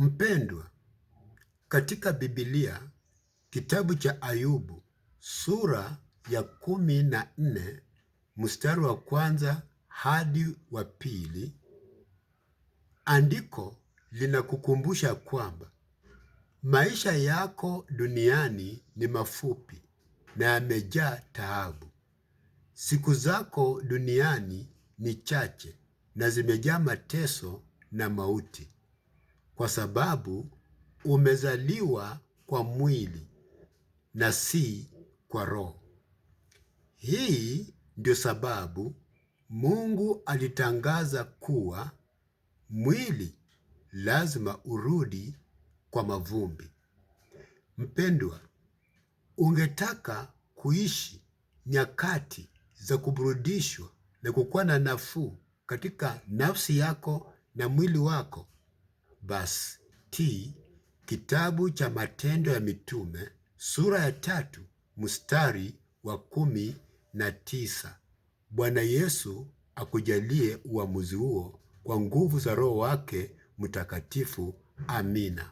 Mpendwa, katika Biblia kitabu cha Ayubu sura ya 14 mstari wa 1 hadi wa 2, andiko linakukumbusha kwamba maisha yako duniani ni mafupi na yamejaa taabu. Siku zako duniani ni chache na zimejaa mateso na mauti, kwa sababu umezaliwa kwa mwili na si kwa roho. Hii ndio sababu Mungu alitangaza kuwa mwili lazima urudi kwa mavumbi. Mpendwa, ungetaka kuishi nyakati za kuburudishwa na kukuwa na nafuu katika nafsi yako na mwili wako? Basi tii kitabu cha Matendo ya Mitume sura ya 3 mstari wa 19. Bwana Yesu akujalie uamuzi huo kwa nguvu za Roho wake Mtakatifu. Amina.